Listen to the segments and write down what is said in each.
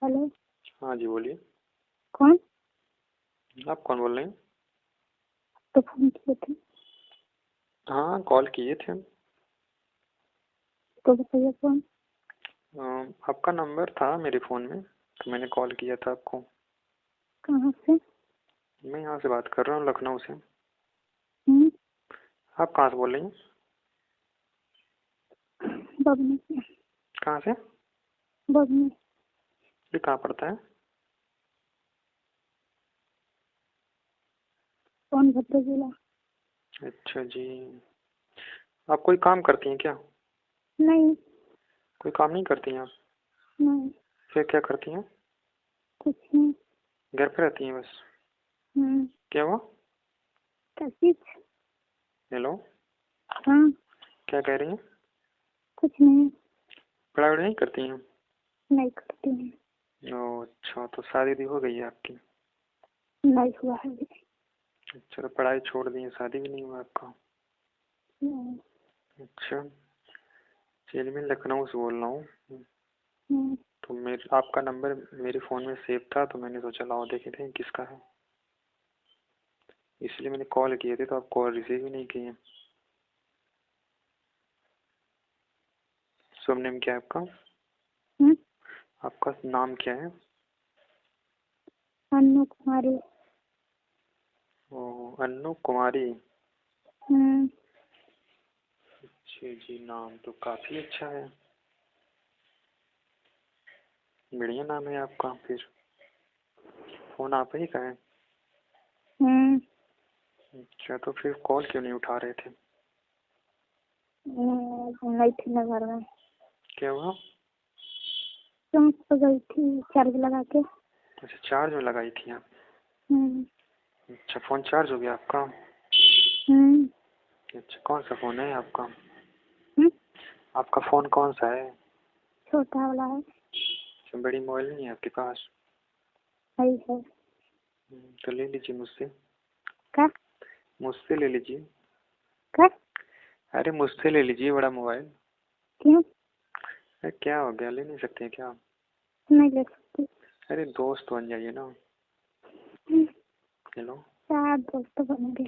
Hello. हाँ जी बोलिए। कौन? आप कौन बोल रहे हैं? तो फोन किए थे हाँ कॉल किए थे हम। तो बताइए कौन? आपका नंबर था मेरे फ़ोन में तो मैंने कॉल किया था आपको। कहाँ से? मैं यहाँ से बात कर रहा हूँ, लखनऊ से। हम्म। आप कहाँ से बोल रही हैं? बबनी से। कहाँ से? बबनी। ये कहाँ पड़ता है? सोनभद्र जिला। अच्छा जी। आप कोई काम करती हैं क्या? नहीं। कोई काम नहीं करती हैं आप? नहीं। फिर क्या करती हैं? कुछ नहीं। घर पे रहती हैं बस? हम्म। क्या हुआ? क्या चीज? हेलो। हाँ। क्या कह रही हैं? कुछ नहीं। पढ़ाई वढ़ाई नहीं करती हैं? नहीं करती हूँ। ओह अच्छा, तो शादी दी हो गई है आपकी? नहीं हुआ है अभी। अच्छा, तो पढ़ाई छोड़ दी है, शादी भी नहीं हुआ आपका? नहीं। अच्छा। चलिए, मैं लखनऊ से बोल रहा हूँ। हम्म। तो मेरे आपका नंबर मेरे फ़ोन में सेव था तो मैंने सोचा लाओ देखे थे किसका है, इसलिए मैंने कॉल किए थे तो आप कॉल रिसीव ही नहीं किए। शुभ नेम क्या है आपका? हम्म। आपका नाम क्या है? अन्नू कुमारी। ओह, अन्नू कुमारी। हम्म। अच्छा जी, नाम तो काफ़ी अच्छा है, बढ़िया नाम है आपका। फिर फ़ोन आप ही का है? हम्म। अच्छा, तो फिर कॉल क्यों नहीं उठा रहे थे? नहीं थी मैं घर में। क्या हुआ? चौंक पर गई थी चार्ज लगा के। अच्छा, चार्ज में लगाई थी आप? हम्म। अच्छा, फ़ोन चार्ज हो गया आपका? हम्म। अच्छा, कौन सा फ़ोन है आपका? हम्म। आपका फ़ोन कौन सा है? छोटा वाला है। अच्छा, बड़ी मोबाइल नहीं है आपके पास? है है। तो ले लीजिए मुझसे। क्या? मुझसे ले लीजिए। क्या? अरे मुझसे ले लीजिए बड़ा मोबाइल। क्यों? अरे क्या हो गया, ले नहीं सकते हैं क्या? नहीं ले सकती। अरे दोस्त बन जाइए ना। हम्म। हेलो। चार दोस्त बनेंगे।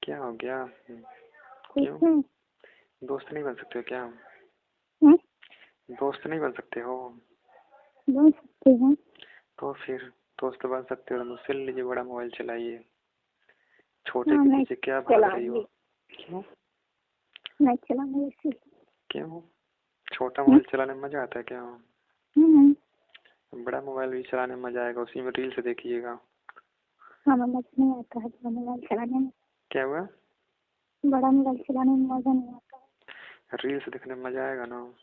क्या हो गया? कुछ क्यों? नहीं। दोस्त नहीं बन सकते हो क्या? हम्म। दोस्त नहीं बन सकते हो? बन सकते हैं। तो फिर दोस्त बन सकते हो तो मुझसे ले लीजिए, बड़ा मोबाइल चलाइए। छोटे हाँ के नहीं पीछे क्या भाग रही हो? चलाऊंगी। क्यों? नहीं चलाऊंगी इसी। क्यों? छोटा हम्म। मोबाइल चलाने में मजा आता है क्या? हम्म। बड़ा मोबाइल भी चलाने में मजा आएगा, उसी में रील्स देखिएगा। हमें मजा नहीं आता है बड़ा मोबाइल चलाने में। क्या हुआ? बड़ा मोबाइल चलाने में मजा नहीं आता रील्स देखने में मजा आएगा ना। है।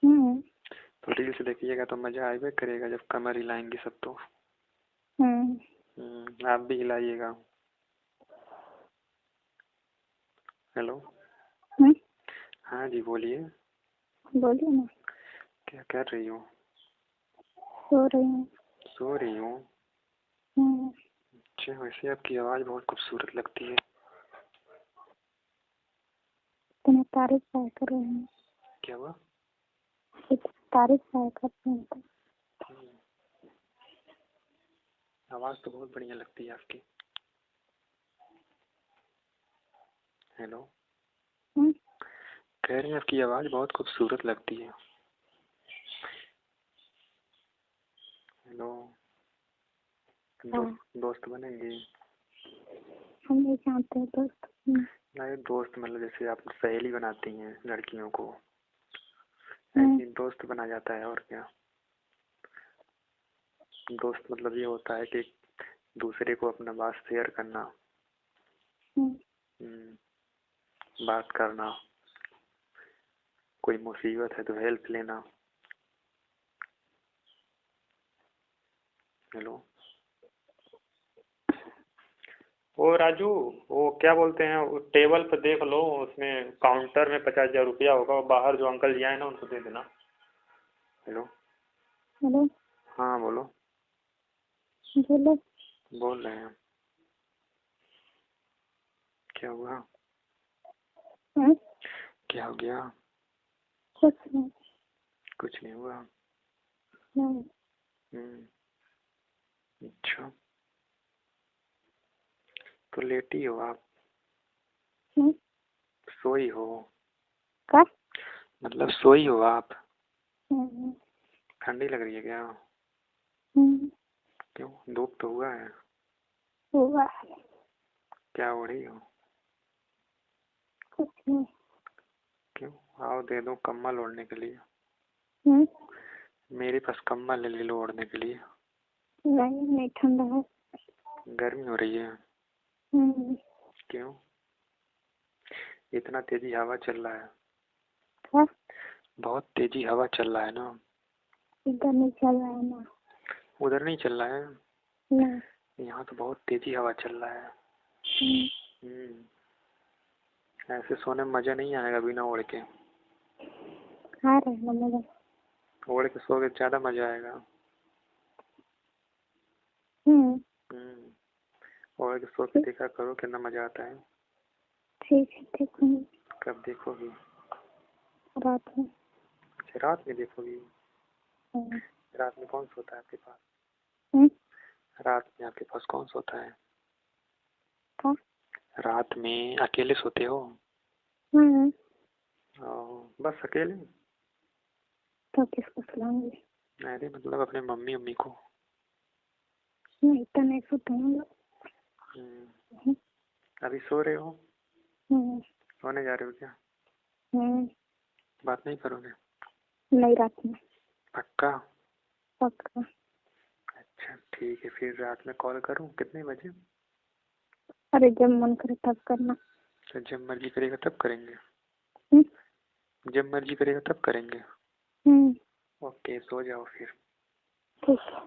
हम्म। तो रील्स देखिएगा तो मजा आएगा करेगा जब कमर हिलाएंगे सब तो। हम्म। आप भी हिलाइएगा। हेलो। हम्म। हाँ जी बोलिए। बोलिए ना। क्या कर रही हो? सो रही हूँ। सो रही हो? हम्म। अच्छा, वैसे आपकी आवाज़ बहुत खूबसूरत लगती है। इतने तारीफ क्या कर रहे हैं? क्या हुआ? इतनी तारीफ क्या कर रहे हैं तो? आवाज़ तो बहुत बढ़िया लगती है आपकी। हेलो। हम्म। कह रही हैं आपकी आवाज़ बहुत खूबसूरत लगती है। हेलो। हाँ। दोस्त बनेंगे? हम नहीं जानते हैं दोस्त। नहीं, दोस्त मतलब जैसे आप सहेली बनाती हैं लड़कियों को, हम्म। ऐसे ही दोस्त बना जाता है और क्या। दोस्त मतलब ये होता है कि दूसरे को अपना बात शेयर करना, हम्म। बात करना, कोई मुसीबत है तो हेल्प लेना। हेलो। ओ राजू, वो क्या बोलते हैं, वो टेबल पे देख लो, उसमें काउंटर में 50,000 रुपया होगा, वो बाहर जो अंकल जी आए ना उनको दे देना। हेलो। हेलो। हाँ बोलो। बोलो। बोल रहे हैं। क्या हुआ? हम्म। क्या हो गया? कुछ नहीं। कुछ नहीं हुआ। नहीं। अच्छा, तो लेटी हो आप? नहीं। सोई हो? का? मतलब सोई हो आप? नहीं। ठंडी लग रही है क्या? क्यों, धूप तो हुआ है। हुआ। क्या ओढ़ी हो? कुछ नहीं। क्यों, आओ दे दो कम्बल ओढ़ने के लिए। मेरे पास कम्बल ले लो ओढ़ने के लिए। नहीं, नहीं ठंडा है। गर्मी हो रही है। क्यों, इतना तेजी हवा चल रहा है। क्या? बहुत तेजी हवा चल रहा है ना। इधर नहीं चल रहा है ना। उधर नहीं चल रहा है? नहीं। यहाँ तो बहुत तेजी हवा चल रहा है। ऐसे सोने में मजा नहीं आएगा बिना ओढ़ के। आ रहा है ना मजा। ओढ़ के सोओगे ज्यादा मजा आएगा। ओढ़ के सो के देखा करो कितना मजा आता है। ठीक है, देखूंगी। कब देखोगी? रात में। अच्छा, रात में देखोगी? रात में कौन सोता है आपके पास? रात में आपके पास कौन सोता है? क्या? रात में अकेले सोते हो? बस अकेले? तो किसको सुलाऊंगी? अरे मतलब अपने मम्मी मम्मी को। नहीं, तो नहीं सोते हम लोग। अभी सो रहे हो? सोने जा रहे हो क्या? बात नहीं करोगे? नहीं, रात में। पक्का? पक्का। अच्छा ठीक है, फिर रात में कॉल करूँ कितने बजे? अरे जब मन करे तब करना। तो जब मर्जी करेगा तब करेंगे। हम्म। जब मर्जी करेगा तब करेंगे। हम्म। ओके, सो जाओ फिर। ठीक है।